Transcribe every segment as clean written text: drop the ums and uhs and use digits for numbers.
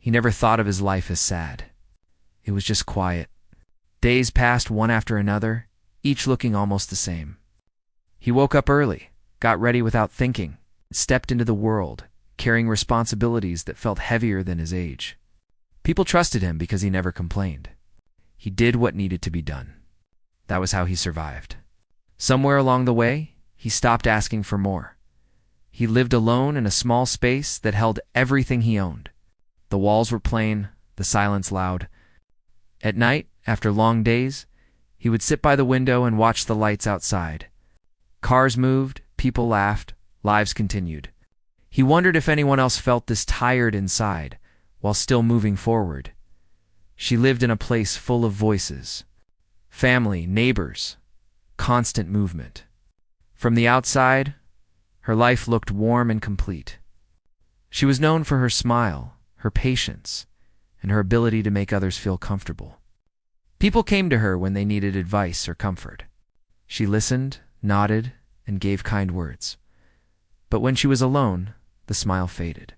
He never thought of his life as sad. It was just quiet. Days passed one after another, each looking almost the same. He woke up early, got ready without thinking, stepped into the world, carrying responsibilities that felt heavier than his age. People trusted him because he never complained. He did what needed to be done. That was how he survived. Somewhere along the way, he stopped asking for more. He lived alone in a small space that held everything he owned. The walls were plain, the silence loud. At night, after long days, he would sit by the window and watch the lights outside. Cars moved, people laughed, lives continued. He wondered if anyone else felt this tired inside, while still moving forward. She lived in a place full of voices. Family, neighbors, constant movement. From the outside, her life looked warm and complete. She was known for her smile, her patience, and her ability to make others feel comfortable. People came to her when they needed advice or comfort. She listened, nodded, and gave kind words. But when she was alone, the smile faded.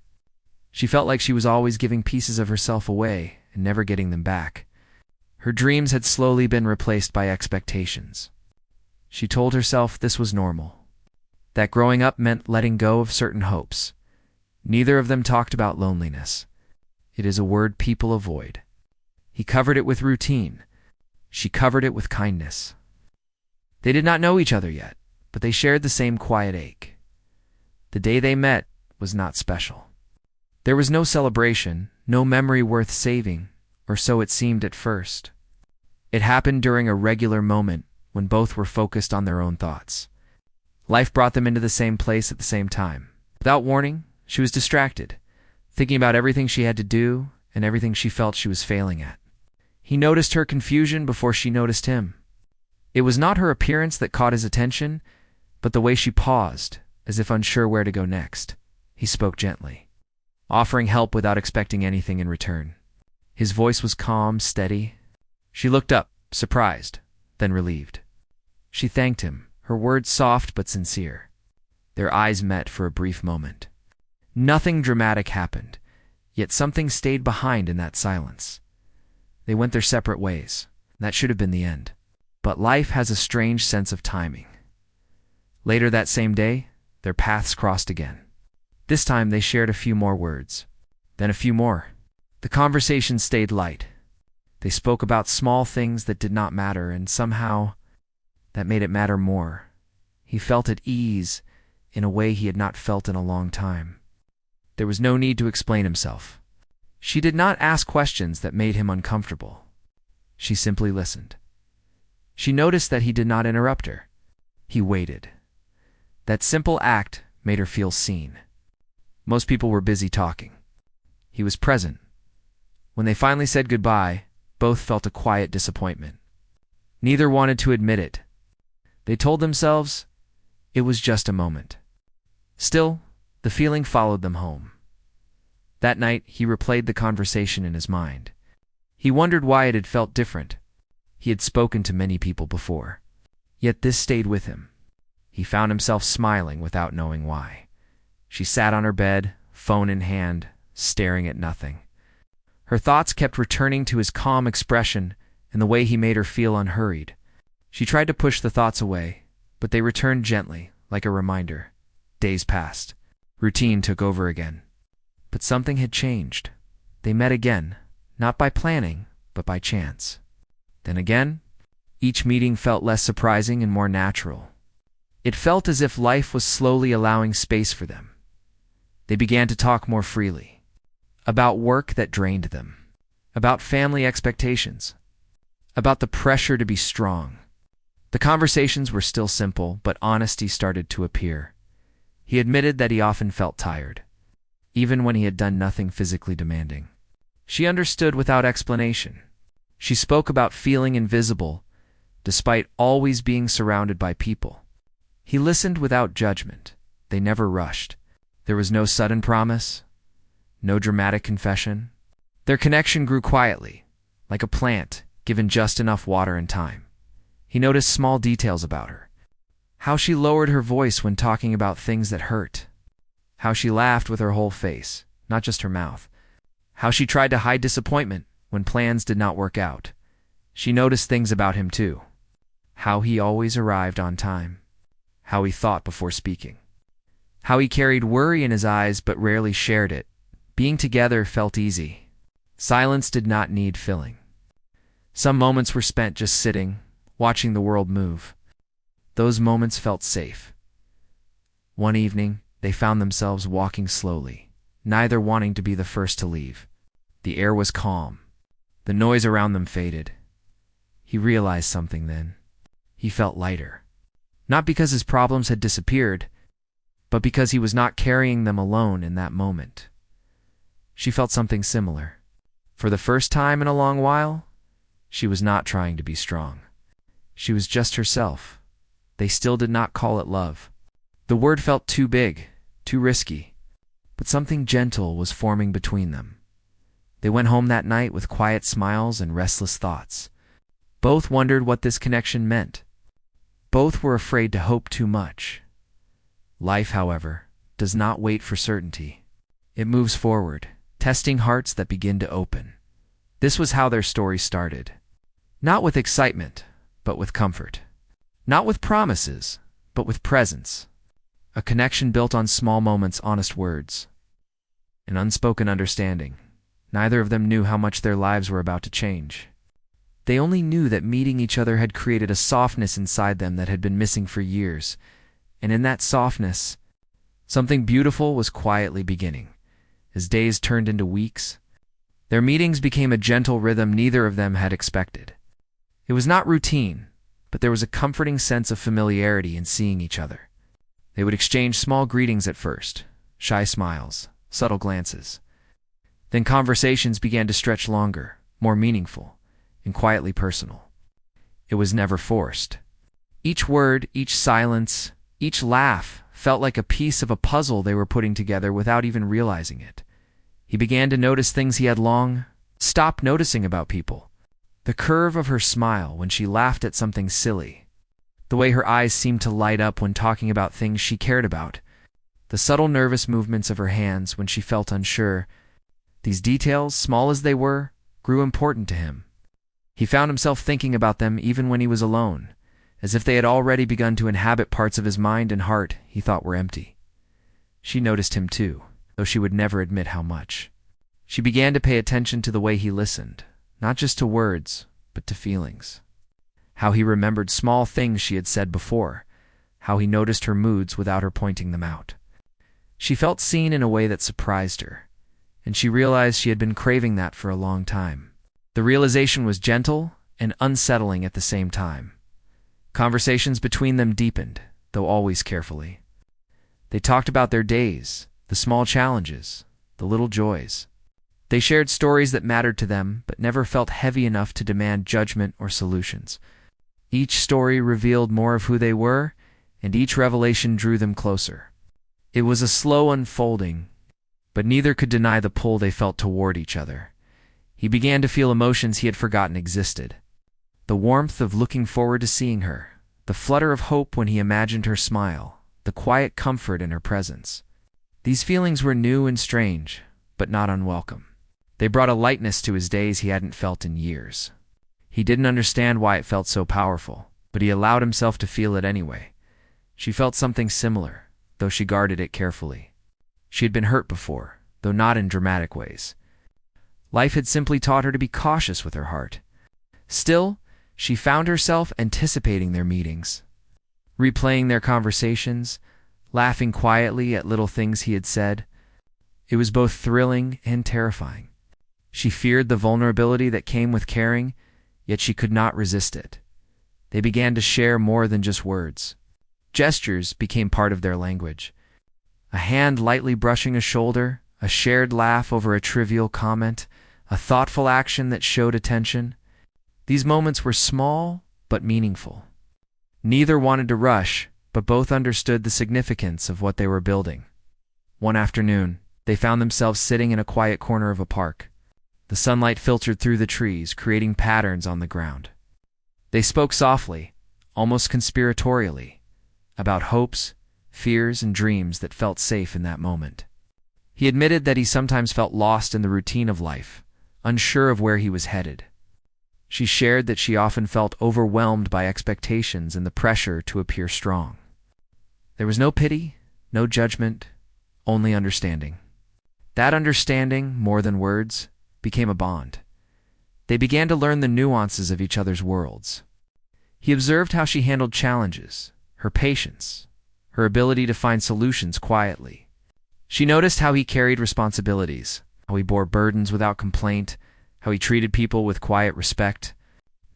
She felt like she was always giving pieces of herself away and never getting them back. Her dreams had slowly been replaced by expectations. She told herself this was normal, that growing up meant letting go of certain hopes. Neither of them talked about loneliness. It is a word people avoid. He covered it with routine. She covered it with kindness. They did not know each other yet, but they shared the same quiet ache. The day they met was not special. There was no celebration, no memory worth saving, or so it seemed at first. It happened during a regular moment when both were focused on their own thoughts. Life brought them into the same place at the same time. Without warning, she was distracted, thinking about everything she had to do and everything she felt she was failing at. He noticed her confusion before she noticed him. It was not her appearance that caught his attention, but the way she paused, as if unsure where to go next. He spoke gently, offering help without expecting anything in return. His voice was calm, steady. She looked up, surprised, then relieved. She thanked him, her words soft but sincere. Their eyes met for a brief moment. Nothing dramatic happened, yet something stayed behind in that silence. They went their separate ways. That should have been the end. But life has a strange sense of timing. Later that same day, their paths crossed again. This time they shared a few more words, then a few more. The conversation stayed light. They spoke about small things that did not matter, and somehow that made it matter more. He felt at ease in a way he had not felt in a long time. There was no need to explain himself. She did not ask questions that made him uncomfortable. She simply listened. She noticed that he did not interrupt her. He waited. That simple act made her feel seen. Most people were busy talking. He was present. When they finally said goodbye, both felt a quiet disappointment. Neither wanted to admit it. They told themselves it was just a moment. Still, the feeling followed them home. That night, he replayed the conversation in his mind. He wondered why it had felt different. He had spoken to many people before. Yet this stayed with him. He found himself smiling without knowing why. She sat on her bed, phone in hand, staring at nothing. Her thoughts kept returning to his calm expression and the way he made her feel unhurried. She tried to push the thoughts away, but they returned gently, like a reminder. Days passed. Routine took over again. But something had changed. They met again, not by planning, but by chance. Then again, each meeting felt less surprising and more natural. It felt as if life was slowly allowing space for them. They began to talk more freely. About work that drained them. About family expectations. About the pressure to be strong. The conversations were still simple, but honesty started to appear. He admitted that he often felt tired, even when he had done nothing physically demanding. She understood without explanation. She spoke about feeling invisible, despite always being surrounded by people. He listened without judgment. They never rushed. There was no sudden promise, no dramatic confession. Their connection grew quietly, like a plant given just enough water and time. He noticed small details about her. How she lowered her voice when talking about things that hurt. How she laughed with her whole face, not just her mouth. how she tried to hide disappointment when plans did not work out. She noticed things about him too. How he always arrived on time. How he thought before speaking. How he carried worry in his eyes but rarely shared it. Being together felt easy. Silence did not need filling. Some moments were spent just sitting, watching the world move. Those moments felt safe. One evening, they found themselves walking slowly, neither wanting to be the first to leave. The air was calm. The noise around them faded. He realized something then. He felt lighter. Not because his problems had disappeared, but because he was not carrying them alone in that moment. She felt something similar. For the first time in a long while, she was not trying to be strong. She was just herself. They still did not call it love. The word felt too big, too risky, but something gentle was forming between them. They went home that night with quiet smiles and restless thoughts. Both wondered what this connection meant. Both were afraid to hope too much. Life, however, does not wait for certainty. It moves forward, testing hearts that begin to open. This was how their story started. Not with excitement, but with comfort. Not with promises, but with presence. A connection built on small moments, honest words. An unspoken understanding. Neither of them knew how much their lives were about to change. They only knew that meeting each other had created a softness inside them that had been missing for years. And in that softness, something beautiful was quietly beginning. As days turned into weeks, their meetings became a gentle rhythm neither of them had expected. It was not routine, but there was a comforting sense of familiarity in seeing each other. They would exchange small greetings at first, shy smiles, subtle glances. Then conversations began to stretch longer, more meaningful, and quietly personal. It was never forced. Each word, each silence, each laugh felt like a piece of a puzzle they were putting together without even realizing it. He began to notice things he had long stopped noticing about people. The curve of her smile when she laughed at something silly. The way her eyes seemed to light up when talking about things she cared about. The subtle nervous movements of her hands when she felt unsure. These details, small as they were, grew important to him. He found himself thinking about them even when he was alone, as if they had already begun to inhabit parts of his mind and heart he thought were empty. She noticed him too, though she would never admit how much. She began to pay attention to the way he listened, not just to words, but to feelings. How he remembered small things she had said before, how he noticed her moods without her pointing them out. She felt seen in a way that surprised her, and she realized she had been craving that for a long time. The realization was gentle and unsettling at the same time. Conversations between them deepened, though always carefully. They talked about their days, the small challenges, the little joys. They shared stories that mattered to them but never felt heavy enough to demand judgment or solutions. Each story revealed more of who they were, and each revelation drew them closer. It was a slow unfolding, but neither could deny the pull they felt toward each other. He began to feel emotions he had forgotten existed. The warmth of looking forward to seeing her, the flutter of hope when he imagined her smile, the quiet comfort in her presence. These feelings were new and strange, but not unwelcome. They brought a lightness to his days he hadn't felt in years. He didn't understand why it felt so powerful, but he allowed himself to feel it anyway. She felt something similar, though she guarded it carefully. She had been hurt before, though not in dramatic ways. Life had simply taught her to be cautious with her heart. Still, she found herself anticipating their meetings, replaying their conversations, laughing quietly at little things he had said. It was both thrilling and terrifying. She feared the vulnerability that came with caring, yet she could not resist it. They began to share more than just words. Gestures became part of their language. A hand lightly brushing a shoulder, a shared laugh over a trivial comment, a thoughtful action that showed attention. These moments were small but meaningful. Neither wanted to rush, but both understood the significance of what they were building. One afternoon, they found themselves sitting in a quiet corner of a park. The sunlight filtered through the trees, creating patterns on the ground. They spoke softly, almost conspiratorially, about hopes, fears, and dreams that felt safe in that moment. He admitted that he sometimes felt lost in the routine of life, unsure of where he was headed. She shared that she often felt overwhelmed by expectations and the pressure to appear strong. There was no pity, no judgment, only understanding. That understanding, more than words, became a bond. They began to learn the nuances of each other's worlds. He observed how she handled challenges, her patience, her ability to find solutions quietly. She noticed how he carried responsibilities, how he bore burdens without complaint, how he treated people with quiet respect.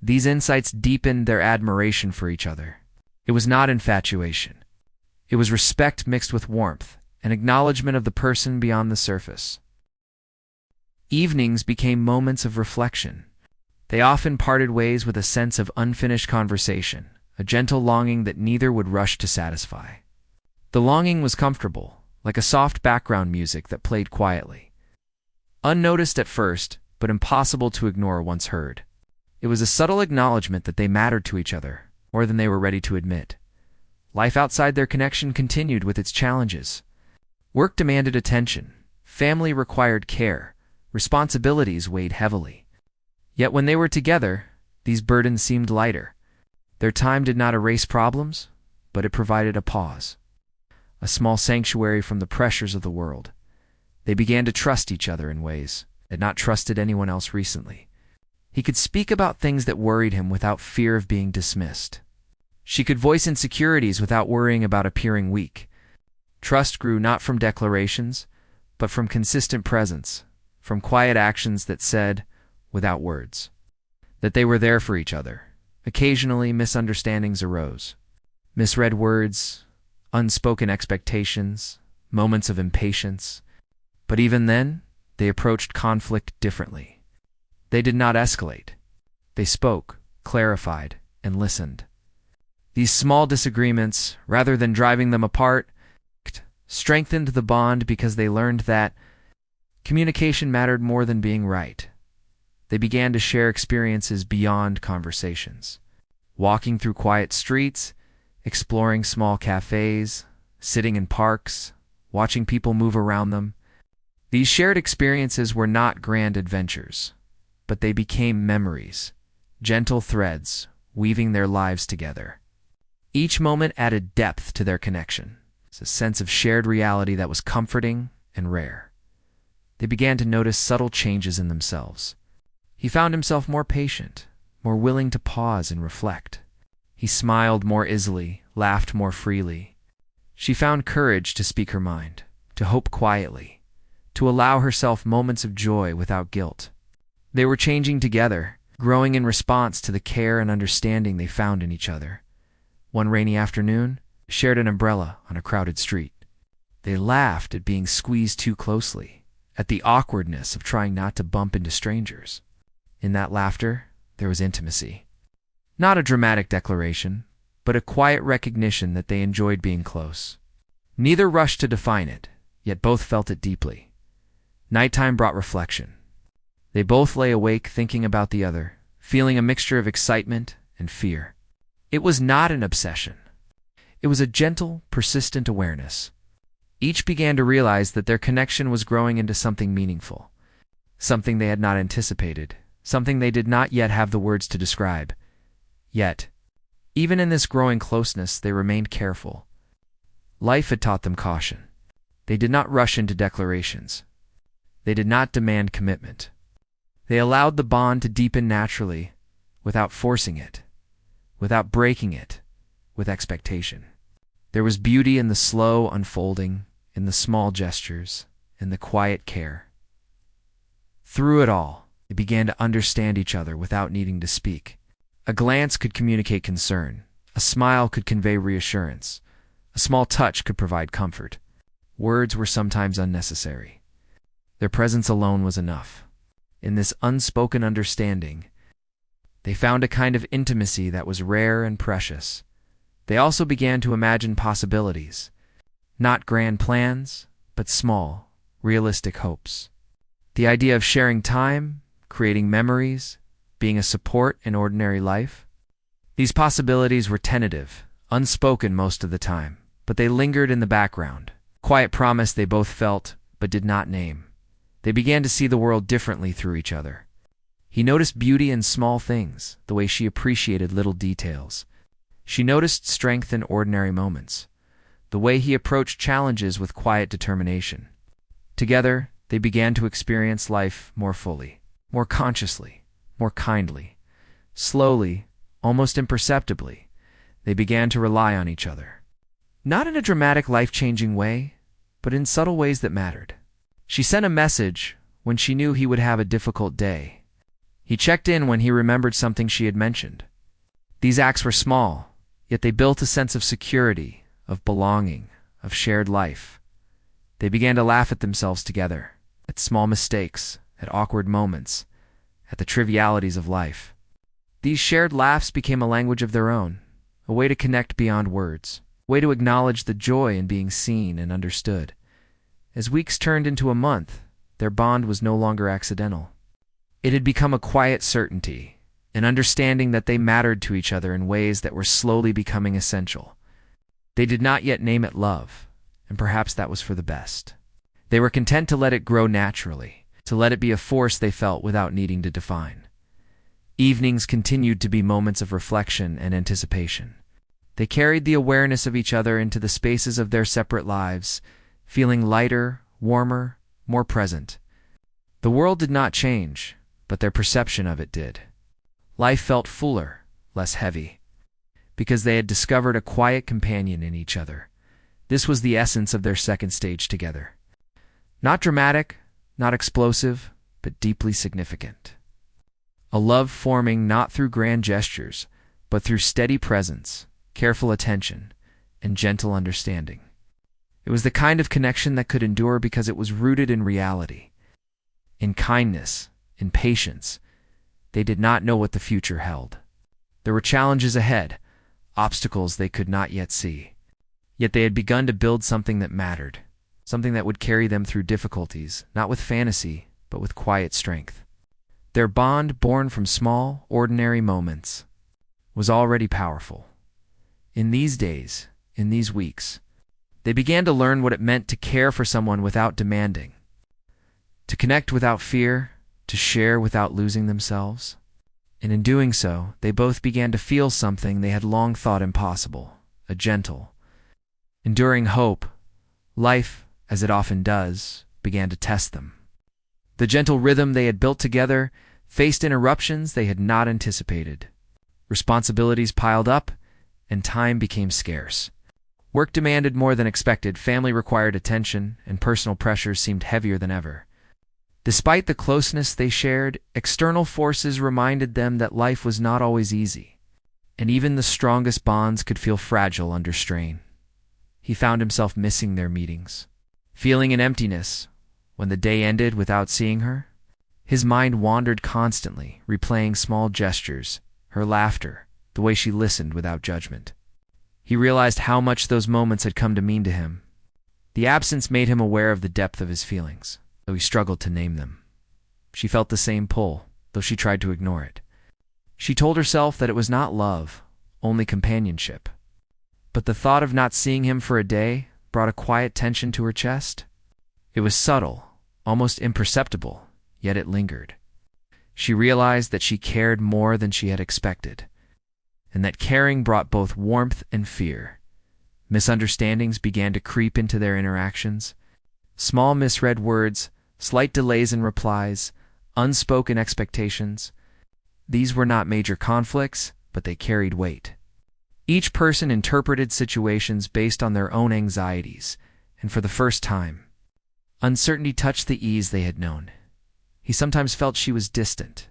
These insights deepened their admiration for each other. It was not infatuation. It was respect mixed with warmth, an acknowledgement of the person beyond the surface. Evenings became moments of reflection. They often parted ways with a sense of unfinished conversation, a gentle longing that neither would rush to satisfy. The longing was comfortable, like a soft background music that played quietly. Unnoticed at first, but impossible to ignore once heard. It was a subtle acknowledgement that they mattered to each other, more than they were ready to admit. Life outside their connection continued with its challenges. Work demanded attention, family required care, responsibilities weighed heavily. Yet when they were together, these burdens seemed lighter. Their time did not erase problems, but it provided a pause, a small sanctuary from the pressures of the world. They began to trust each other in ways they had not trusted anyone else recently. He could speak about things that worried him without fear of being dismissed. She could voice insecurities without worrying about appearing weak. Trust grew not from declarations, but from consistent presence, from quiet actions that said, without words, that they were there for each other. Occasionally, misunderstandings arose. Misread words, unspoken expectations, moments of impatience. But even then, they approached conflict differently. They did not escalate. They spoke, clarified, and listened. These small disagreements, rather than driving them apart, strengthened the bond because they learned that communication mattered more than being right. They began to share experiences beyond conversations, walking through quiet streets, exploring small cafes, sitting in parks, watching people move around them. These shared experiences were not grand adventures, but they became memories, gentle threads weaving their lives together. Each moment added depth to their connection, a sense of shared reality that was comforting and rare. They began to notice subtle changes in themselves. He found himself more patient, more willing to pause and reflect. He smiled more easily, laughed more freely. She found courage to speak her mind, to hope quietly, to allow herself moments of joy without guilt. They were changing together, growing in response to the care and understanding they found in each other. One rainy afternoon, they shared an umbrella on a crowded street. They laughed at being squeezed too closely, at the awkwardness of trying not to bump into strangers. In that laughter, there was intimacy. Not a dramatic declaration, but a quiet recognition that they enjoyed being close. Neither rushed to define it, yet both felt it deeply. Nighttime brought reflection. They both lay awake thinking about the other, feeling a mixture of excitement and fear. It was not an obsession. It was a gentle, persistent awareness. Each began to realize that their connection was growing into something meaningful, something they had not anticipated, something they did not yet have the words to describe. Yet, even in this growing closeness, they remained careful. Life had taught them caution. They did not rush into declarations. They did not demand commitment. They allowed the bond to deepen naturally, without forcing it, without breaking it, with expectation. There was beauty in the slow unfolding, in the small gestures, in the quiet care. Through it all, they began to understand each other without needing to speak. A glance could communicate concern. A smile could convey reassurance. A small touch could provide comfort. Words were sometimes unnecessary. Their presence alone was enough. In this unspoken understanding, they found a kind of intimacy that was rare and precious. They also began to imagine possibilities, not grand plans, but small, realistic hopes. The idea of sharing time, creating memories, being a support in ordinary life. These possibilities were tentative, unspoken most of the time, but they lingered in the background. Quiet promise they both felt, but did not name. They began to see the world differently through each other. He noticed beauty in small things, the way she appreciated little details. She noticed strength in ordinary moments, the way he approached challenges with quiet determination. Together, they began to experience life more fully, more consciously, more kindly. Slowly, almost imperceptibly, they began to rely on each other. Not in a dramatic, life-changing way, but in subtle ways that mattered. She sent a message when she knew he would have a difficult day. He checked in when he remembered something she had mentioned. These acts were small, yet they built a sense of security, of belonging, of shared life. They began to laugh at themselves together, at small mistakes, at awkward moments, at the trivialities of life. These shared laughs became a language of their own, a way to connect beyond words, a way to acknowledge the joy in being seen and understood. As weeks turned into a month, their bond was no longer accidental. It had become a quiet certainty, an understanding that they mattered to each other in ways that were slowly becoming essential. They did not yet name it love, and perhaps that was for the best. They were content to let it grow naturally, to let it be a force they felt without needing to define. Evenings continued to be moments of reflection and anticipation. They carried the awareness of each other into the spaces of their separate lives, feeling lighter, warmer, more present. The world did not change, but their perception of it did. Life felt fuller, less heavy, because they had discovered a quiet companion in each other. This was the essence of their second stage together. Not dramatic, not explosive, but deeply significant. A love forming not through grand gestures, but through steady presence, careful attention, and gentle understanding. It was the kind of connection that could endure because it was rooted in reality, in kindness, in patience. They did not know what the future held. There were challenges ahead, obstacles they could not yet see. Yet they had begun to build something that mattered, something that would carry them through difficulties, not with fantasy, but with quiet strength. Their bond, born from small, ordinary moments, was already powerful. In these days, in these weeks, they began to learn what it meant to care for someone without demanding, to connect without fear, to share without losing themselves. And in doing so, they both began to feel something they had long thought impossible, a gentle, enduring hope. Life, as it often does, began to test them. The gentle rhythm they had built together faced interruptions they had not anticipated. Responsibilities piled up, and time became scarce. Work demanded more than expected, family required attention, and personal pressures seemed heavier than ever. Despite the closeness they shared, external forces reminded them that life was not always easy, and even the strongest bonds could feel fragile under strain. He found himself missing their meetings, feeling an emptiness when the day ended without seeing her. His mind wandered constantly, replaying small gestures, her laughter, the way she listened without judgment. He realized how much those moments had come to mean to him. The absence made him aware of the depth of his feelings, though he struggled to name them. She felt the same pull, though she tried to ignore it. She told herself that it was not love, only companionship. But the thought of not seeing him for a day brought a quiet tension to her chest. It was subtle, almost imperceptible, yet it lingered. She realized that she cared more than she had expected, and that caring brought both warmth and fear. Misunderstandings began to creep into their interactions. Small misread words, slight delays in replies, unspoken expectations. These were not major conflicts, but they carried weight. Each person interpreted situations based on their own anxieties, and for the first time, uncertainty touched the ease they had known. He sometimes felt she was distant,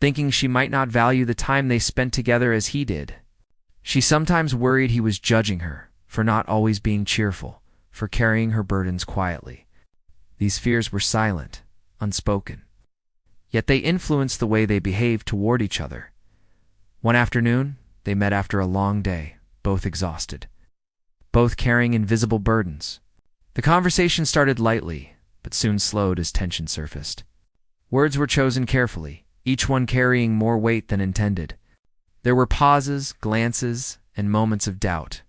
thinking she might not value the time they spent together as he did. She sometimes worried he was judging her for not always being cheerful, for carrying her burdens quietly. These fears were silent, unspoken. Yet they influenced the way they behaved toward each other. One afternoon, they met after a long day, both exhausted, both carrying invisible burdens. The conversation started lightly, but soon slowed as tension surfaced. Words were chosen carefully, each one carrying more weight than intended. There were pauses, glances, and moments of doubt.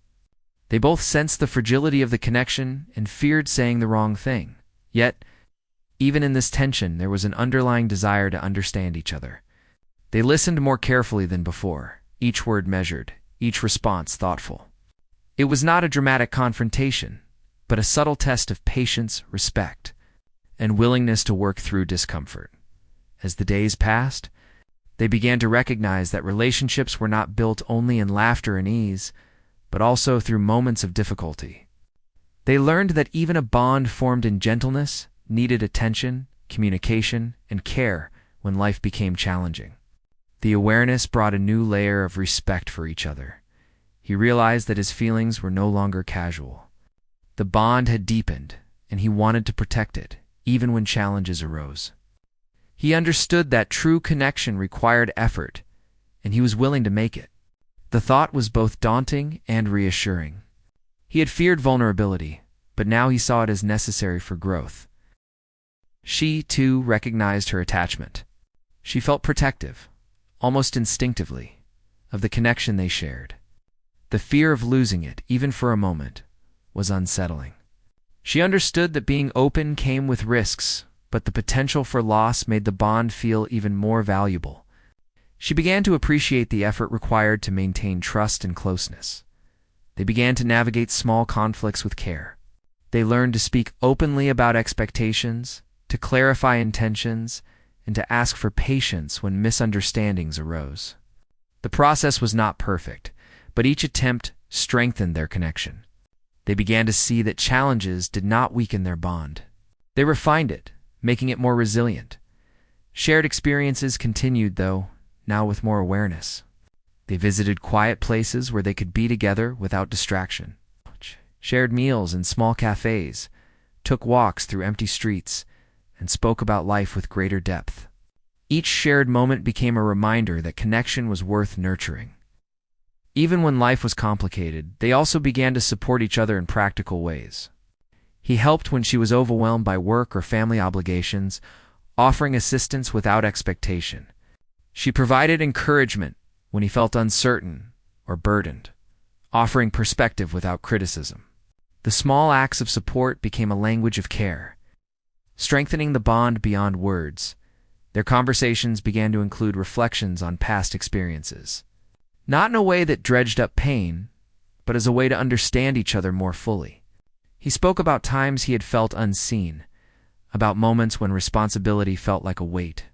They both sensed the fragility of the connection and feared saying the wrong thing. Yet, even in this tension, there was an underlying desire to understand each other. They listened more carefully than before, each word measured, each response thoughtful. It was not a dramatic confrontation, but a subtle test of patience, respect, and willingness to work through discomfort. As the days passed, they began to recognize that relationships were not built only in laughter and ease, but also through moments of difficulty. They learned that even a bond formed in gentleness needed attention, communication, and care when life became challenging. The awareness brought a new layer of respect for each other. He realized that his feelings were no longer casual. The bond had deepened, and he wanted to protect it, even when challenges arose. He understood that true connection required effort, and he was willing to make it. The thought was both daunting and reassuring. He had feared vulnerability, but now he saw it as necessary for growth. She, too, recognized her attachment. She felt protective, almost instinctively, of the connection they shared. The fear of losing it, even for a moment, was unsettling. She understood that being open came with risks, but the potential for loss made the bond feel even more valuable. She began to appreciate the effort required to maintain trust and closeness. They began to navigate small conflicts with care. They learned to speak openly about expectations, to clarify intentions, and to ask for patience when misunderstandings arose. The process was not perfect, but each attempt strengthened their connection. They began to see that challenges did not weaken their bond. They refined it, making it more resilient. Shared experiences continued, though, now with more awareness. They visited quiet places where they could be together without distraction, shared meals in small cafes, took walks through empty streets, and spoke about life with greater depth. Each shared moment became a reminder that connection was worth nurturing. Even when life was complicated, they also began to support each other in practical ways. He helped when she was overwhelmed by work or family obligations, offering assistance without expectation. She provided encouragement when he felt uncertain or burdened, offering perspective without criticism. The small acts of support became a language of care, strengthening the bond beyond words. Their conversations began to include reflections on past experiences, not in a way that dredged up pain, but as a way to understand each other more fully. He spoke about times he had felt unseen, about moments when responsibility felt like a weight.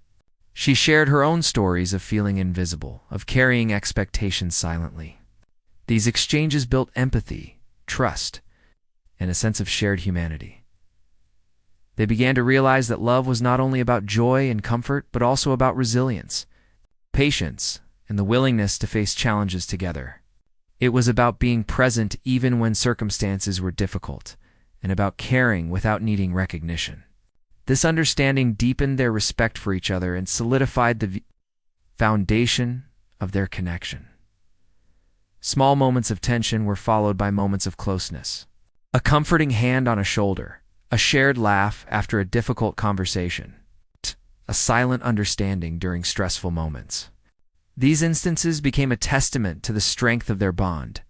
She shared her own stories of feeling invisible, of carrying expectations silently. These exchanges built empathy, trust, and a sense of shared humanity. They began to realize that love was not only about joy and comfort, but also about resilience, patience, and the willingness to face challenges together. It was about being present even when circumstances were difficult, and about caring without needing recognition. This understanding deepened their respect for each other and solidified the foundation of their connection. Small moments of tension were followed by moments of closeness. A comforting hand on a shoulder, a shared laugh after a difficult conversation, a silent understanding during stressful moments. These instances became a testament to the strength of their bond.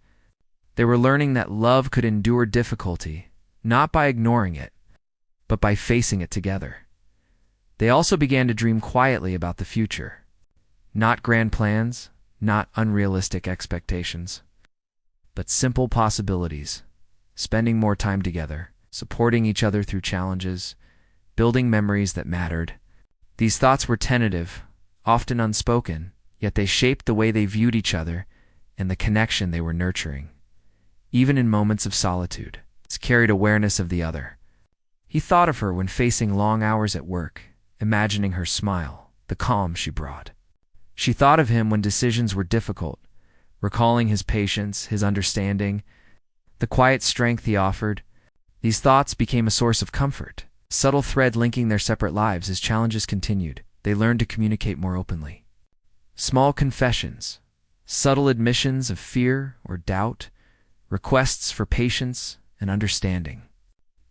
They were learning that love could endure difficulty, not by ignoring it, but by facing it together. They also began to dream quietly about the future. Not grand plans, not unrealistic expectations, but simple possibilities, spending more time together, supporting each other through challenges, building memories that mattered. These thoughts were tentative, often unspoken, yet they shaped the way they viewed each other and the connection they were nurturing. Even in moments of solitude, it carried awareness of the other. He thought of her when facing long hours at work, imagining her smile, the calm she brought. She thought of him when decisions were difficult, recalling his patience, his understanding, the quiet strength he offered. These thoughts became a source of comfort, a subtle thread linking their separate lives. As challenges continued, they learned to communicate more openly. Small confessions, subtle admissions of fear or doubt, requests for patience and understanding.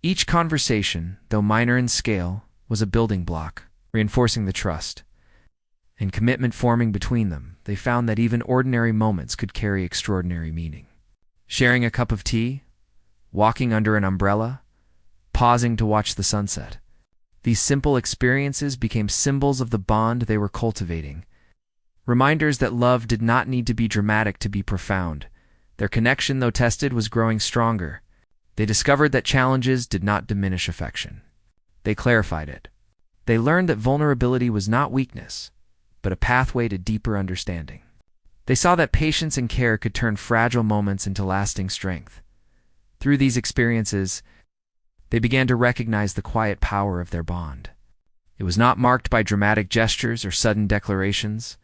Each conversation, though minor in scale, was a building block, reinforcing the trust and commitment forming between them. They found that even ordinary moments could carry extraordinary meaning. Sharing a cup of tea, walking under an umbrella, pausing to watch the sunset. These simple experiences became symbols of the bond they were cultivating, reminders that love did not need to be dramatic to be profound. Their connection, though tested, was growing stronger. They discovered that challenges did not diminish affection. They clarified it. They learned that vulnerability was not weakness, but a pathway to deeper understanding. They saw that patience and care could turn fragile moments into lasting strength. Through these experiences, they began to recognize the quiet power of their bond. It was not marked by dramatic gestures or sudden declarations,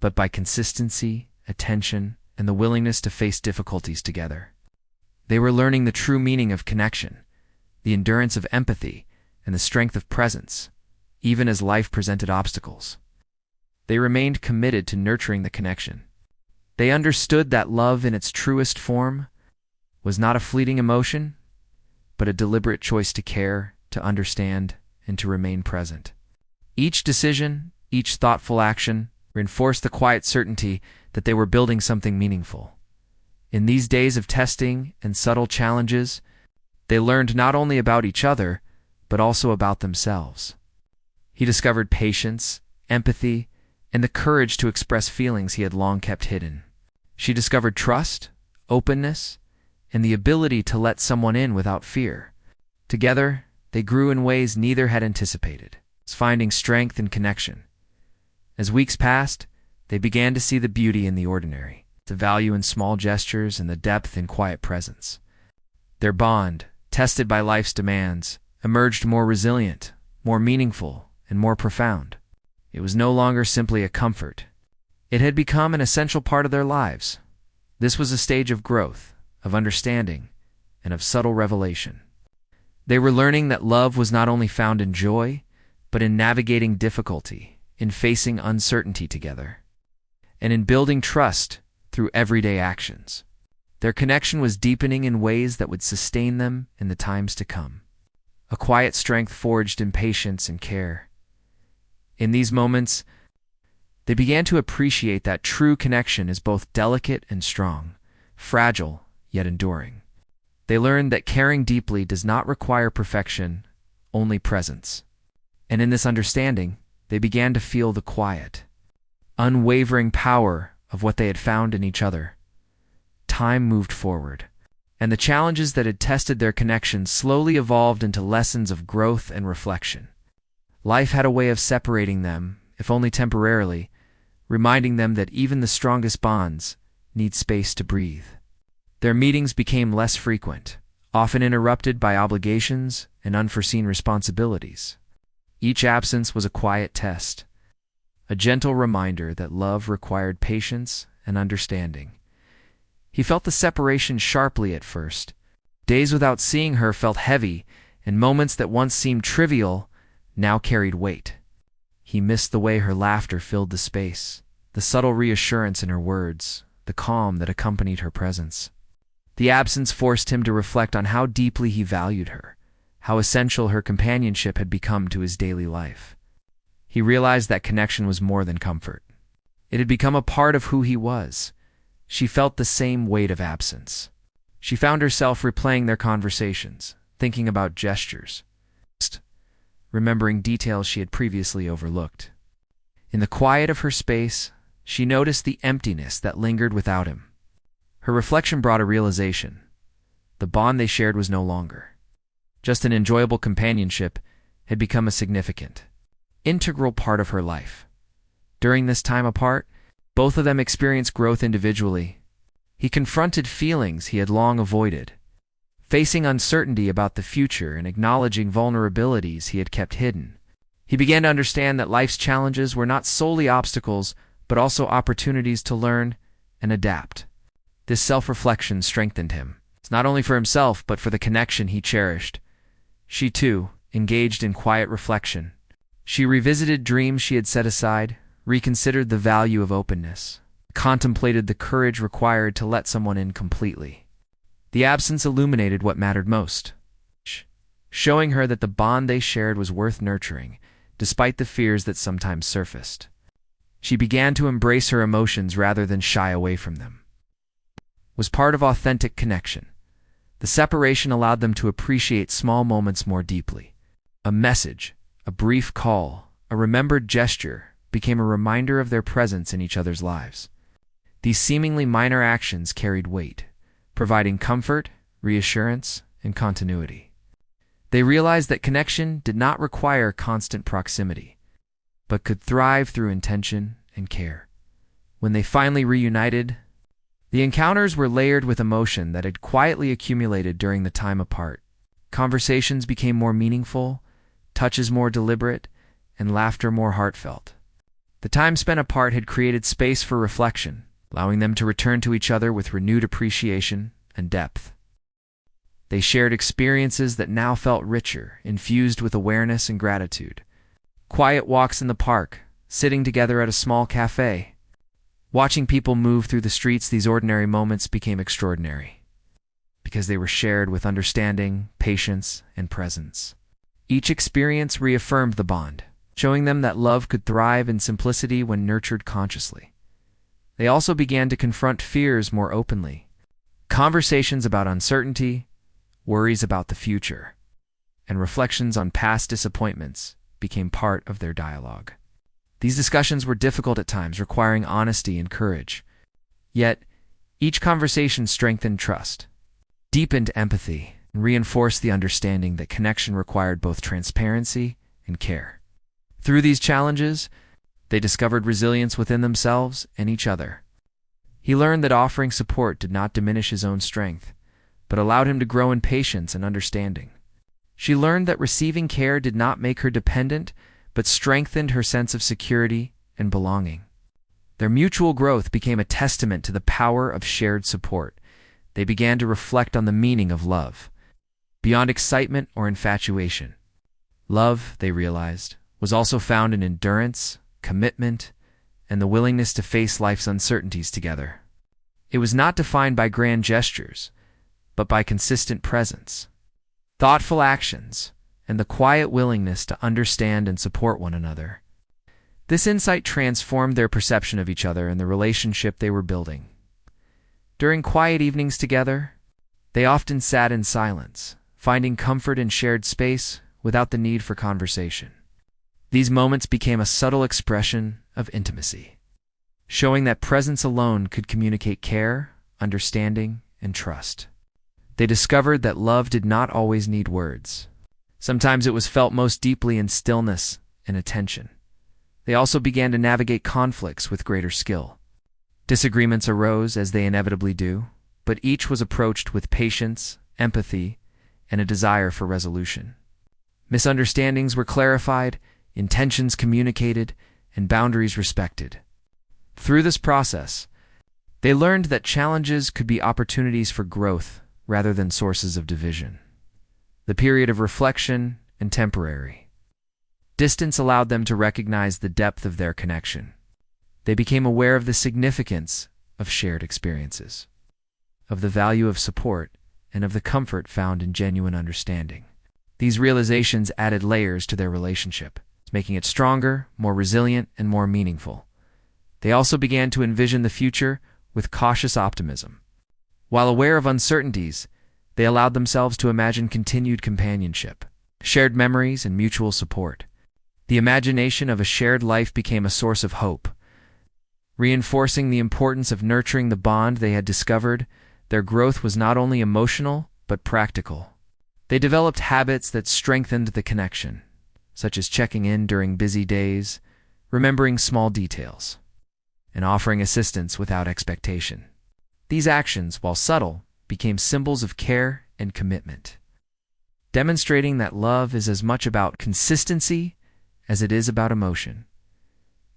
but by consistency, attention, and the willingness to face difficulties together. They were learning the true meaning of connection, the endurance of empathy, and the strength of presence, even as life presented obstacles. They remained committed to nurturing the connection. They understood that love in its truest form was not a fleeting emotion, but a deliberate choice to care, to understand, and to remain present. Each decision, each thoughtful action, reinforced the quiet certainty that they were building something meaningful. In these days of testing and subtle challenges, they learned not only about each other, but also about themselves. He discovered patience, empathy, and the courage to express feelings he had long kept hidden. She discovered trust, openness, and the ability to let someone in without fear. Together, they grew in ways neither had anticipated, finding strength and connection. As weeks passed, they began to see the beauty in the ordinary, the value in small gestures, and the depth in quiet presence. Their bond, tested by life's demands, emerged more resilient, more meaningful, and more profound. It was no longer simply a comfort. It had become an essential part of their lives. This was a stage of growth, of understanding, and of subtle revelation. They were learning that love was not only found in joy, but in navigating difficulty, in facing uncertainty together, and in building trust through everyday actions. Their connection was deepening in ways that would sustain them in the times to come. A quiet strength forged in patience and care. In these moments, they began to appreciate that true connection is both delicate and strong, fragile yet enduring. They learned that caring deeply does not require perfection, only presence. And in this understanding, they began to feel the quiet, unwavering power of what they had found in each other. Time moved forward, and the challenges that had tested their connection slowly evolved into lessons of growth and reflection. Life had a way of separating them, if only temporarily, reminding them that even the strongest bonds need space to breathe. Their meetings became less frequent, often interrupted by obligations and unforeseen responsibilities. Each absence was a quiet test, a gentle reminder that love required patience and understanding. He felt the separation sharply at first. Days without seeing her felt heavy, and moments that once seemed trivial now carried weight. He missed the way her laughter filled the space, the subtle reassurance in her words, the calm that accompanied her presence. The absence forced him to reflect on how deeply he valued her, how essential her companionship had become to his daily life. He realized that connection was more than comfort. It had become a part of who he was. She felt the same weight of absence. She found herself replaying their conversations, thinking about gestures, remembering details she had previously overlooked. In the quiet of her space, she noticed the emptiness that lingered without him. Her reflection brought a realization. The bond they shared was no longer just an enjoyable companionship, had become a significant, integral part of her life. During this time apart, both of them experienced growth individually. He confronted feelings he had long avoided, facing uncertainty about the future and acknowledging vulnerabilities he had kept hidden. He began to understand that life's challenges were not solely obstacles, but also opportunities to learn and adapt. This self-reflection strengthened him, not only for himself, but for the connection he cherished. She, too, engaged in quiet reflection. She revisited dreams she had set aside, reconsidered the value of openness, contemplated the courage required to let someone in completely. The absence illuminated what mattered most, showing her that the bond they shared was worth nurturing, despite the fears that sometimes surfaced. She began to embrace her emotions rather than shy away from them. Was part of authentic connection. The The separation allowed them to appreciate small moments more deeply. A message, a brief call, a remembered gesture became a reminder of their presence in each other's lives. These seemingly minor actions carried weight, providing comfort, reassurance, and continuity. They realized that connection did not require constant proximity, but could thrive through intention and care. When they finally reunited, the encounters were layered with emotion that had quietly accumulated during the time apart. Conversations became more meaningful, touches more deliberate, and laughter more heartfelt. The time spent apart had created space for reflection, allowing them to return to each other with renewed appreciation and depth. They shared experiences that now felt richer, infused with awareness and gratitude. Quiet walks in the park, sitting together at a small cafe. Watching people move through the streets, these ordinary moments became extraordinary, because they were shared with understanding, patience, and presence. Each experience reaffirmed the bond, showing them that love could thrive in simplicity when nurtured consciously. They also began to confront fears more openly. Conversations about uncertainty, worries about the future, and reflections on past disappointments became part of their dialogue. These discussions were difficult at times, requiring honesty and courage. Yet, each conversation strengthened trust, deepened empathy, and reinforced the understanding that connection required both transparency and care. Through these challenges, they discovered resilience within themselves and each other. He learned that offering support did not diminish his own strength, but allowed him to grow in patience and understanding. She learned that receiving care did not make her dependent, but strengthened her sense of security and belonging. Their mutual growth became a testament to the power of shared support. They began to reflect on the meaning of love, beyond excitement or infatuation. Love, they realized, was also found in endurance, commitment, and the willingness to face life's uncertainties together. It was not defined by grand gestures, but by consistent presence, thoughtful actions, and the quiet willingness to understand and support one another. This insight transformed their perception of each other and the relationship they were building. During quiet evenings together, they often sat in silence, finding comfort in shared space without the need for conversation. These moments became a subtle expression of intimacy, showing that presence alone could communicate care, understanding, and trust. They discovered that love did not always need words. Sometimes it was felt most deeply in stillness and attention. They also began to navigate conflicts with greater skill. Disagreements arose, as they inevitably do, but each was approached with patience, empathy, and a desire for resolution. Misunderstandings were clarified, intentions communicated, and boundaries respected. Through this process, they learned that challenges could be opportunities for growth rather than sources of division. The period of reflection and temporary distance allowed them to recognize the depth of their connection. They became aware of the significance of shared experiences, of the value of support, and of the comfort found in genuine understanding. These realizations added layers to their relationship, making it stronger, more resilient, and more meaningful. They also began to envision the future with cautious optimism. While aware of uncertainties, they allowed themselves to imagine continued companionship, shared memories, and mutual support. The imagination of a shared life became a source of hope. Reinforcing the importance of nurturing the bond they had discovered, their growth was not only emotional, but practical. They developed habits that strengthened the connection, such as checking in during busy days, remembering small details, and offering assistance without expectation. These actions, while subtle, became symbols of care and commitment, demonstrating that love is as much about consistency as it is about emotion.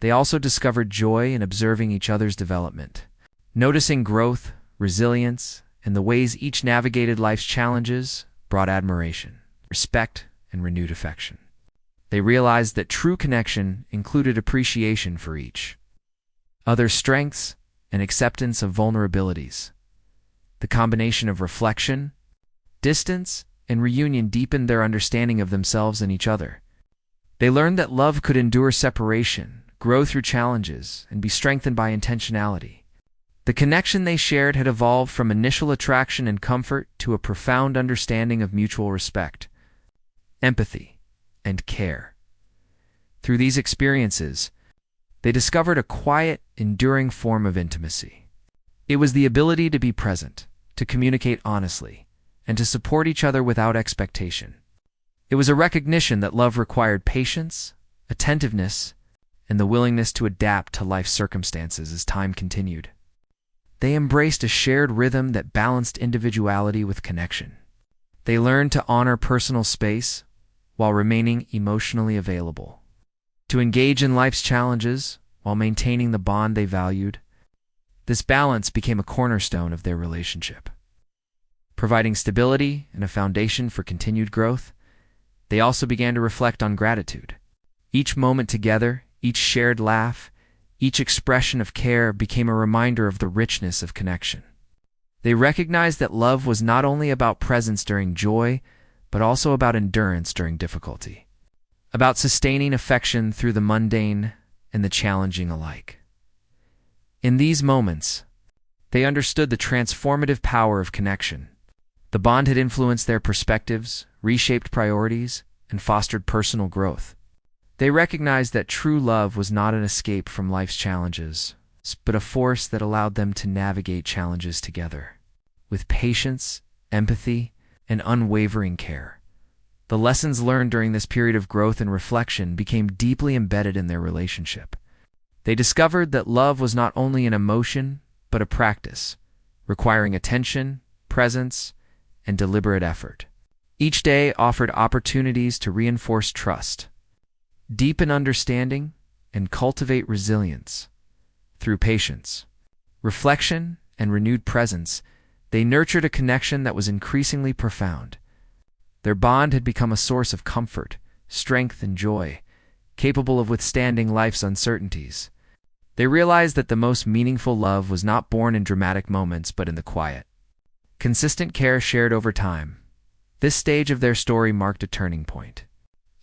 They also discovered joy in observing each other's development, noticing growth, resilience, and the ways each navigated life's challenges brought admiration, respect, and renewed affection. They realized that true connection included appreciation for each other's strengths and acceptance of vulnerabilities. The combination of reflection, distance, and reunion deepened their understanding of themselves and each other. They learned that love could endure separation, grow through challenges, and be strengthened by intentionality. The connection they shared had evolved from initial attraction and comfort to a profound understanding of mutual respect, empathy, and care. Through these experiences, they discovered a quiet, enduring form of intimacy. It was the ability to be present, to communicate honestly, and to support each other without expectation. It was a recognition that love required patience, attentiveness, and the willingness to adapt to life's circumstances as time continued. They embraced a shared rhythm that balanced individuality with connection. They learned to honor personal space while remaining emotionally available, to engage in life's challenges while maintaining the bond they valued. This balance became a cornerstone of their relationship. Providing stability and a foundation for continued growth, they also began to reflect on gratitude. Each moment together, each shared laugh, each expression of care became a reminder of the richness of connection. They recognized that love was not only about presence during joy, but also about endurance during difficulty, about sustaining affection through the mundane and the challenging alike. In these moments, they understood the transformative power of connection. The bond had influenced their perspectives, reshaped priorities, and fostered personal growth. They recognized that true love was not an escape from life's challenges, but a force that allowed them to navigate challenges together, with patience, empathy, and unwavering care. The lessons learned during this period of growth and reflection became deeply embedded in their relationship. They discovered that love was not only an emotion, but a practice, requiring attention, presence, and deliberate effort. Each day offered opportunities to reinforce trust, deepen understanding, and cultivate resilience. Through patience, reflection, and renewed presence, they nurtured a connection that was increasingly profound. Their bond had become a source of comfort, strength, and joy, capable of withstanding life's uncertainties. They realized that the most meaningful love was not born in dramatic moments but in the quiet, consistent care shared over time. This stage of their story marked a turning point,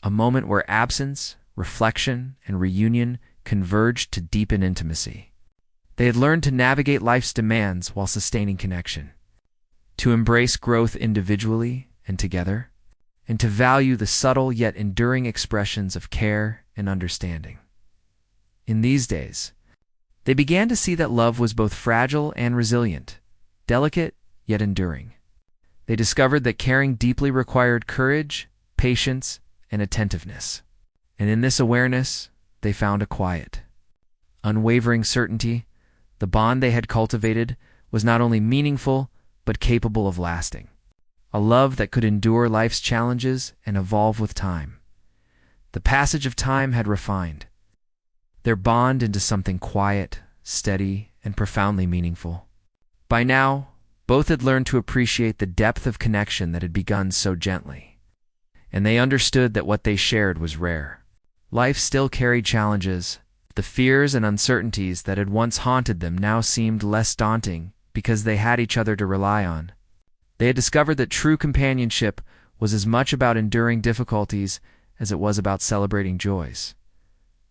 a moment where absence, reflection, and reunion converged to deepen intimacy. They had learned to navigate life's demands while sustaining connection, to embrace growth individually and together, and to value the subtle yet enduring expressions of care and understanding. In these days, they began to see that love was both fragile and resilient, delicate yet enduring. They discovered that caring deeply required courage, patience, and attentiveness. And in this awareness, they found a quiet, unwavering certainty. The bond they had cultivated was not only meaningful, but capable of lasting. A love that could endure life's challenges and evolve with time. The passage of time had refined their bond into something quiet, steady, and profoundly meaningful. By now, both had learned to appreciate the depth of connection that had begun so gently, and they understood that what they shared was rare. Life still carried challenges. The fears and uncertainties that had once haunted them now seemed less daunting because they had each other to rely on. They had discovered that true companionship was as much about enduring difficulties as it was about celebrating joys.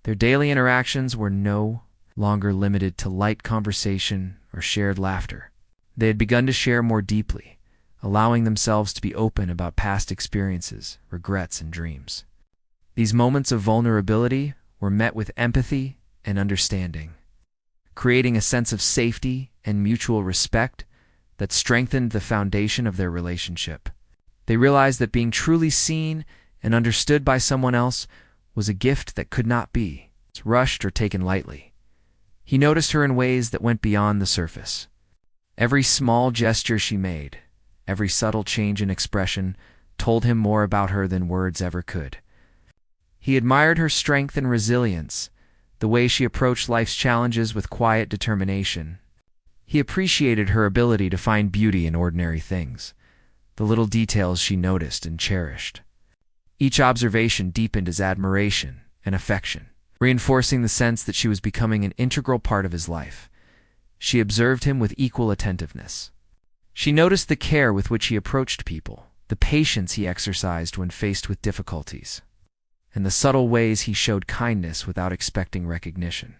Their daily interactions were no longer limited to light conversation or shared laughter. They had begun to share more deeply, allowing themselves to be open about past experiences, regrets, and dreams. These moments of vulnerability were met with empathy and understanding, creating a sense of safety and mutual respect that strengthened the foundation of their relationship. They realized that being truly seen and understood by someone else was a gift that could not be rushed or taken lightly. He noticed her in ways that went beyond the surface. Every small gesture she made, every subtle change in expression, told him more about her than words ever could. He admired her strength and resilience, the way she approached life's challenges with quiet determination. He appreciated her ability to find beauty in ordinary things, the little details she noticed and cherished. Each observation deepened his admiration and affection, reinforcing the sense that she was becoming an integral part of his life. She observed him with equal attentiveness. She noticed the care with which he approached people, the patience he exercised when faced with difficulties, and the subtle ways he showed kindness without expecting recognition.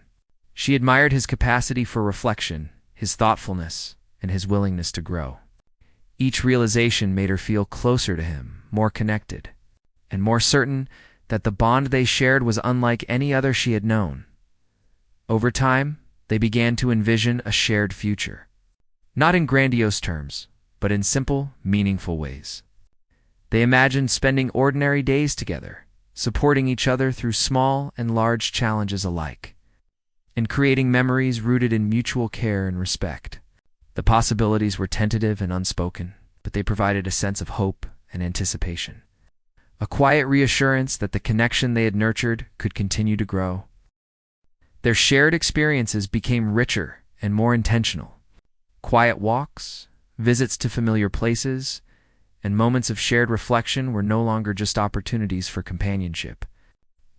She admired his capacity for reflection, his thoughtfulness, and his willingness to grow. Each realization made her feel closer to him, more connected, and more certain that the bond they shared was unlike any other she had known. Over time, they began to envision a shared future, not in grandiose terms, but in simple, meaningful ways. They imagined spending ordinary days together, supporting each other through small and large challenges alike, and creating memories rooted in mutual care and respect. The possibilities were tentative and unspoken, but they provided a sense of hope and anticipation, a quiet reassurance that the connection they had nurtured could continue to grow. Their shared experiences became richer and more intentional. Quiet walks, visits to familiar places, and moments of shared reflection were no longer just opportunities for companionship.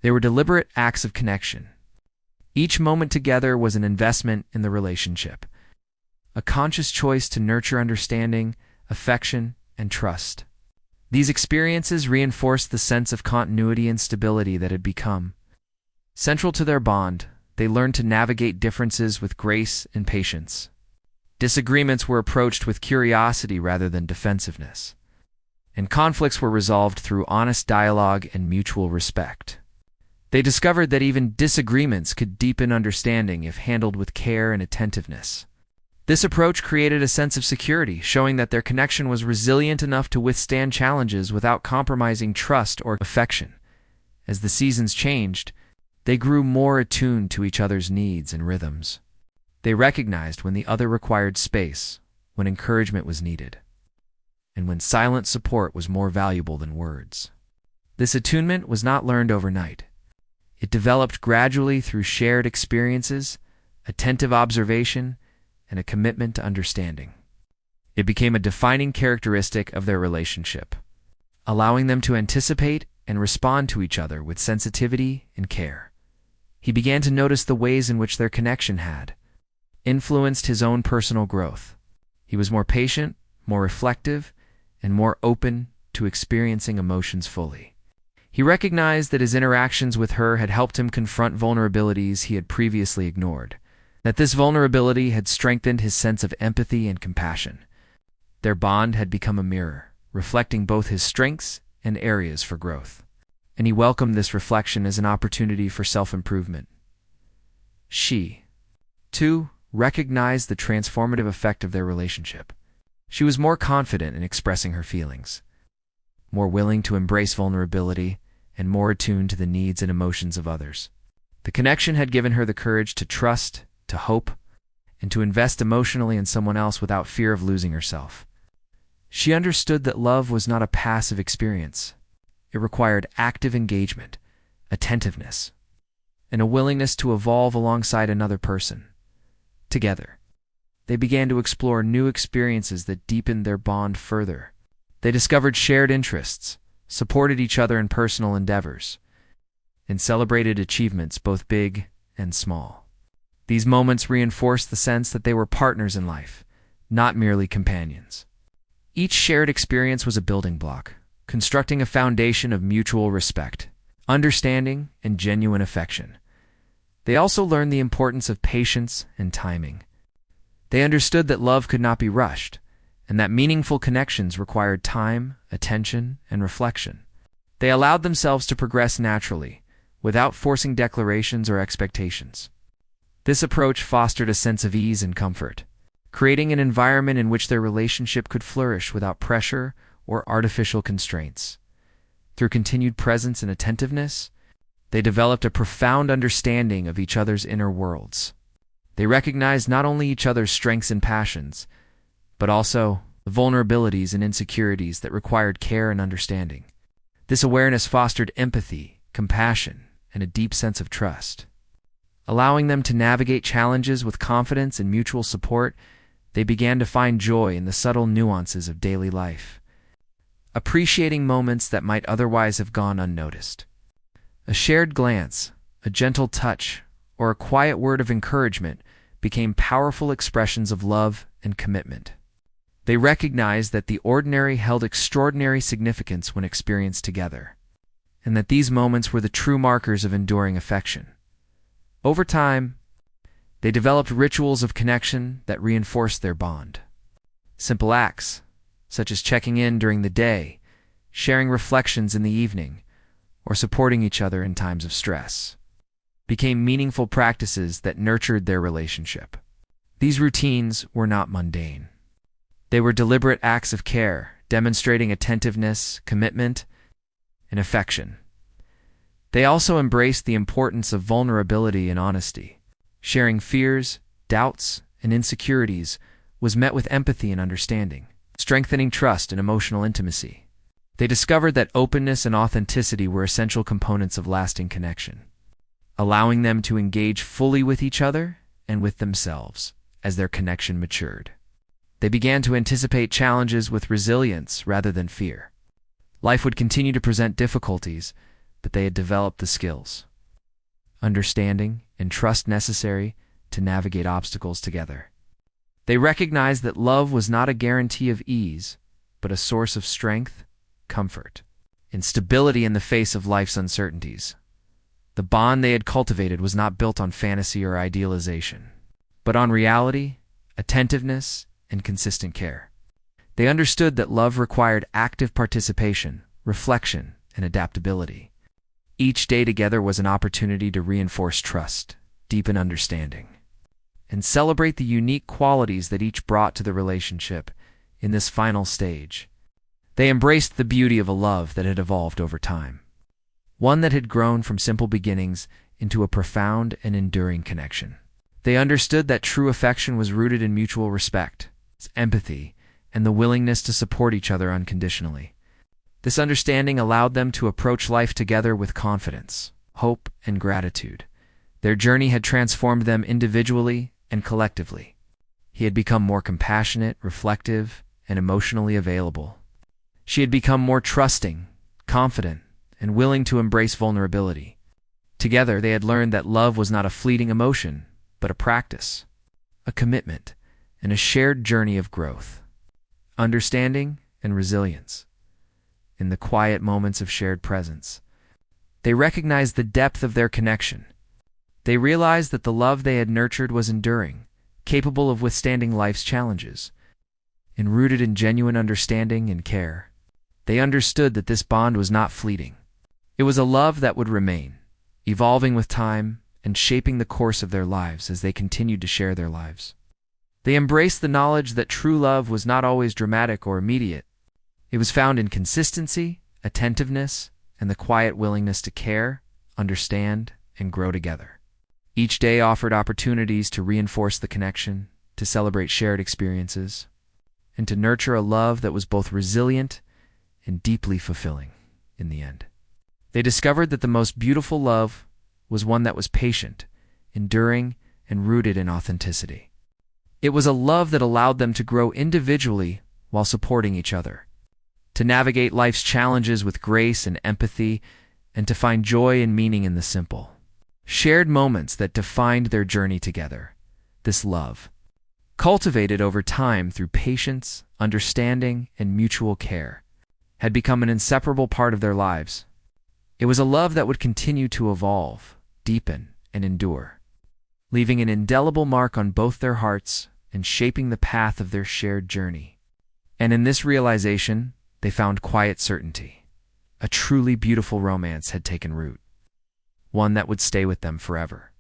They were deliberate acts of connection. Each moment together was an investment in the relationship, a conscious choice to nurture understanding, affection, and trust. These experiences reinforced the sense of continuity and stability that had become central to their bond. They learned to navigate differences with grace and patience. Disagreements were approached with curiosity rather than defensiveness, and conflicts were resolved through honest dialogue and mutual respect. They discovered that even disagreements could deepen understanding if handled with care and attentiveness. This approach created a sense of security, showing that their connection was resilient enough to withstand challenges without compromising trust or affection. As the seasons changed, they grew more attuned to each other's needs and rhythms. They recognized when the other required space, when encouragement was needed, and when silent support was more valuable than words. This attunement was not learned overnight. It developed gradually through shared experiences, attentive observation, and a commitment to understanding. It became a defining characteristic of their relationship, allowing them to anticipate and respond to each other with sensitivity and care. He began to notice the ways in which their connection had influenced his own personal growth. He was more patient, more reflective, and more open to experiencing emotions fully. He recognized that his interactions with her had helped him confront vulnerabilities he had previously ignored, that this vulnerability had strengthened his sense of empathy and compassion. Their bond had become a mirror, reflecting both his strengths and areas for growth, and he welcomed this reflection as an opportunity for self-improvement. She, too, recognized the transformative effect of their relationship. She was more confident in expressing her feelings, more willing to embrace vulnerability, and more attuned to the needs and emotions of others. The connection had given her the courage to trust, to hope, and to invest emotionally in someone else without fear of losing herself. She understood that love was not a passive experience. It required active engagement, attentiveness, and a willingness to evolve alongside another person. Together, they began to explore new experiences that deepened their bond further. They discovered shared interests, supported each other in personal endeavors, and celebrated achievements both big and small. These moments reinforced the sense that they were partners in life, not merely companions. Each shared experience was a building block, constructing a foundation of mutual respect, understanding, and genuine affection. They also learned the importance of patience and timing. They understood that love could not be rushed, and that meaningful connections required time, attention, and reflection. They allowed themselves to progress naturally, without forcing declarations or expectations. This approach fostered a sense of ease and comfort, creating an environment in which their relationship could flourish without pressure or artificial constraints. Through continued presence and attentiveness, they developed a profound understanding of each other's inner worlds. They recognized not only each other's strengths and passions, but also the vulnerabilities and insecurities that required care and understanding. This awareness fostered empathy, compassion, and a deep sense of trust. Allowing them to navigate challenges with confidence and mutual support, they began to find joy in the subtle nuances of daily life, appreciating moments that might otherwise have gone unnoticed. A shared glance, a gentle touch, or a quiet word of encouragement became powerful expressions of love and commitment. They recognized that the ordinary held extraordinary significance when experienced together, and that these moments were the true markers of enduring affection. Over time, They developed rituals of connection that reinforced their bond. Simple acts, such as checking in during the day, sharing reflections in the evening, or supporting each other in times of stress, became meaningful practices that nurtured their relationship. These routines were not mundane. They were deliberate acts of care, demonstrating attentiveness, commitment, and affection. They also embraced the importance of vulnerability and honesty. Sharing fears, doubts, and insecurities was met with empathy and understanding, strengthening trust and emotional intimacy. They discovered that openness and authenticity were essential components of lasting connection, allowing them to engage fully with each other and with themselves as their connection matured. They began to anticipate challenges with resilience rather than fear. Life would continue to present difficulties, but they had developed the skills, understanding, and trust necessary to navigate obstacles together. They recognized that love was not a guarantee of ease, but a source of strength, comfort, and stability in the face of life's uncertainties. The bond they had cultivated was not built on fantasy or idealization, but on reality, attentiveness, and consistent care. They understood that love required active participation, reflection, and adaptability. Each day together was an opportunity to reinforce trust, deepen understanding, and celebrate the unique qualities that each brought to the relationship in this final stage. They embraced the beauty of a love that had evolved over time, one that had grown from simple beginnings into a profound and enduring connection. They understood that true affection was rooted in mutual respect, empathy, and the willingness to support each other unconditionally. This understanding allowed them to approach life together with confidence, hope, and gratitude. Their journey had transformed them individually and collectively. He had become more compassionate, reflective, and emotionally available. She had become more trusting, confident, and willing to embrace vulnerability. Together, they had learned that love was not a fleeting emotion, but a practice, a commitment, and a shared journey of growth, understanding, and resilience. In the quiet moments of shared presence, they recognized the depth of their connection. They realized that the love they had nurtured was enduring, capable of withstanding life's challenges, and rooted in genuine understanding and care. They understood that this bond was not fleeting. It was a love that would remain, evolving with time and shaping the course of their lives as they continued to share their lives. They embraced the knowledge that true love was not always dramatic or immediate. It was found in consistency, attentiveness, and the quiet willingness to care, understand, and grow together. Each day offered opportunities to reinforce the connection, to celebrate shared experiences, and to nurture a love that was both resilient and deeply fulfilling in the end. They discovered that the most beautiful love was one that was patient, enduring, and rooted in authenticity. It was a love that allowed them to grow individually while supporting each other, to navigate life's challenges with grace and empathy, and to find joy and meaning in the simple, shared moments that defined their journey together. This love, cultivated over time through patience, understanding, and mutual care, had become an inseparable part of their lives. It was a love that would continue to evolve, deepen, and endure, leaving an indelible mark on both their hearts and shaping the path of their shared journey. And in this realization, they found quiet certainty. A truly beautiful romance had taken root, one that would stay with them forever.